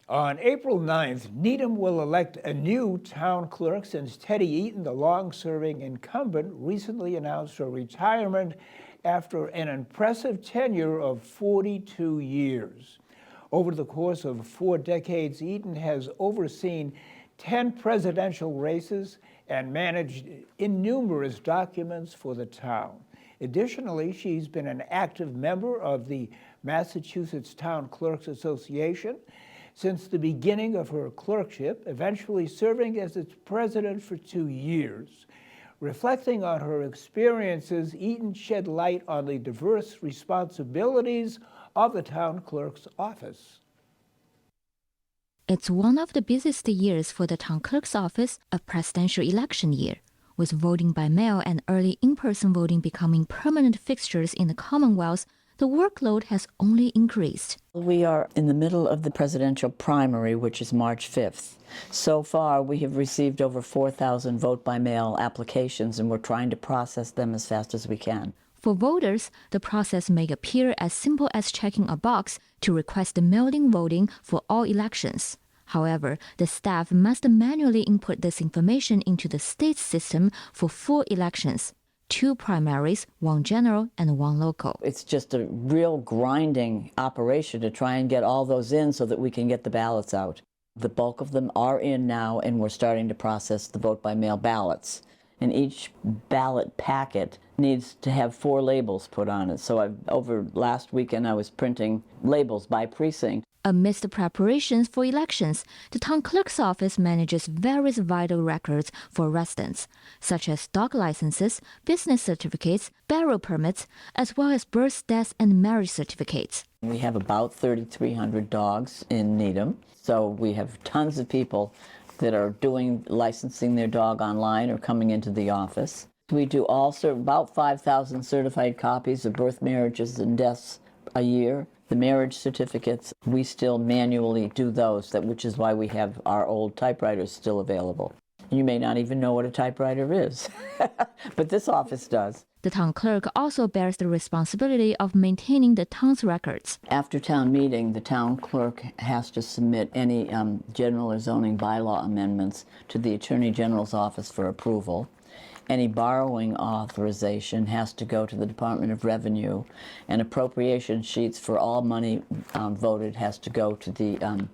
On April 9th, Needham will elect a new town clerk since Tedi Eaton, the long-serving incumbent, recently announced her retirement after an impressive tenure of 42 years. Over the course of 4 decades, Eaton has overseen 10 presidential races and managed innumerous documents for the town. Additionally, she's been an active member of the Massachusetts Town Clerks Association since the beginning of her clerkship, eventually serving as its president for 2 years. Reflecting on her experiences, Eaton shed light on the diverse responsibilities of the town clerk's office. It's one of the busiest years for the town clerk's office, a presidential election year, with voting by mail and early in-person voting becoming permanent fixtures in the Commonwealth. The workload has only increased. We are in the middle of the presidential primary, which is March 5th. So far, we have received over 4,000 vote-by-mail applications, and we're trying to process them as fast as we can. For voters, the process may appear as simple as checking a box to request mail-in voting for all elections. However, the staff must manually input this information into the state system for 4 elections. 2 primaries, 1 general, and 1 local. It's just a real grinding operation to try and get all those in so that we can get the ballots out. The bulk of them are in now, and we're starting to process the vote-by-mail ballots. And each ballot packet needs to have 4 labels put on it. So over last weekend, I was printing labels by precinct. Amidst the preparations for elections, the town clerk's office manages various vital records for residents, such as dog licenses, business certificates, burial permits, as well as birth, death, and marriage certificates. We have about 3,300 dogs in Needham, so we have tons of people that are licensing their dog online or coming into the office. We do also about 5,000 certified copies of birth, marriages, and deaths a year. The marriage certificates, we still manually do those, which is why we have our old typewriters still available. You may not even know what a typewriter is, but this office does. The town clerk also bears the responsibility of maintaining the town's records. After town meeting, the town clerk has to submit any general or zoning bylaw amendments to the Attorney General's office for approval. Any borrowing authorization has to go to the Department of Revenue, and appropriation sheets for all money voted has to go to the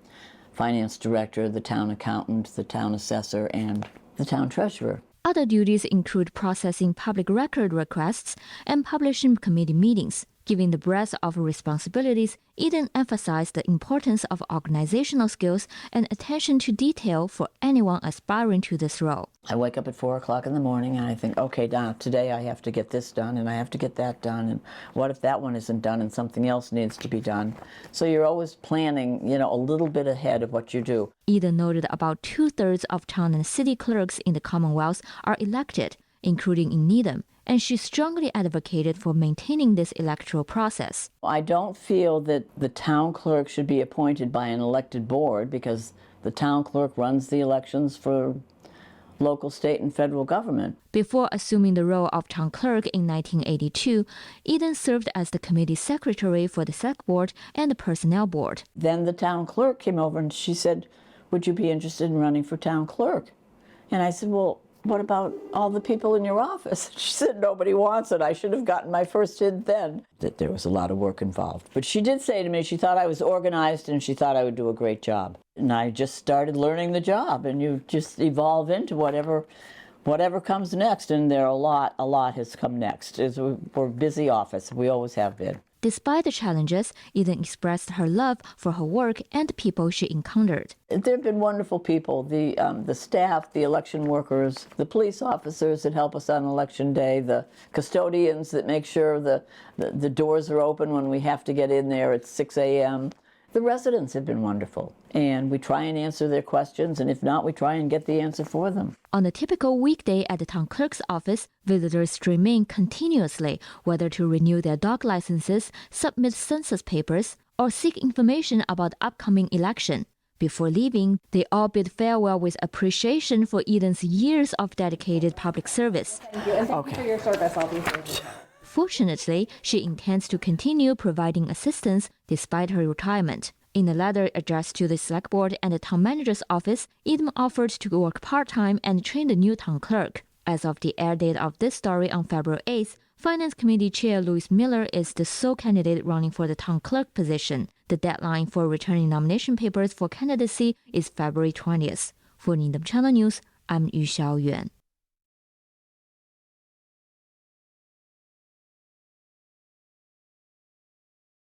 finance director, the town accountant, the town assessor, and the town treasurer. Other duties include processing public record requests and publishing committee meetings. Given the breadth of responsibilities, Eaton emphasized the importance of organizational skills and attention to detail for anyone aspiring to this role. I wake up at 4 o'clock in the morning and I think, okay, Donna, today I have to get this done and I have to get that done, and what if that one isn't done and something else needs to be done? So you're always planning, a little bit ahead of what you do. Eaton noted about 2/3 of town and city clerks in the Commonwealth are elected, including in Needham, and she strongly advocated for maintaining this electoral process. I don't feel that the town clerk should be appointed by an elected board, because the town clerk runs the elections for local, state, and federal government. Before assuming the role of town clerk in 1982, Eaton served as the committee secretary for the select board and the personnel board. Then the town clerk came over and she said, "Would you be interested in running for town clerk?" And I said, "Well, what about all the people in your office?" She said, "Nobody wants it." I should have gotten my first hint then. That there was a lot of work involved. But she did say to me she thought I was organized and she thought I would do a great job. And I just started learning the job, and you just evolve into whatever comes next. And there are a lot has come next. We're a busy office. We always have been. Despite the challenges, Eaton expressed her love for her work and the people she encountered. There have been wonderful people, the staff, the election workers, the police officers that help us on election day, the custodians that make sure the doors are open when we have to get in there at 6 a.m. The residents have been wonderful, and we try and answer their questions, and if not, we try and get the answer for them. On a typical weekday at the town clerk's office, visitors stream in continuously, whether to renew their dog licenses, submit census papers, or seek information about the upcoming election. Before leaving, they all bid farewell with appreciation for Eaton's years of dedicated public service. Thank you, and thank you for your service, I'll be here. Fortunately, she intends to continue providing assistance despite her retirement. In a letter addressed to the Select Board and the Town Manager's Office, Needham offered to work part-time and train the new Town Clerk. As of the air date of this story on February 8th, Finance Committee Chair Louis Miller is the sole candidate running for the Town Clerk position. The deadline for returning nomination papers for candidacy is February 20th. For Needham Channel News, I'm Yu Xiaoyuan.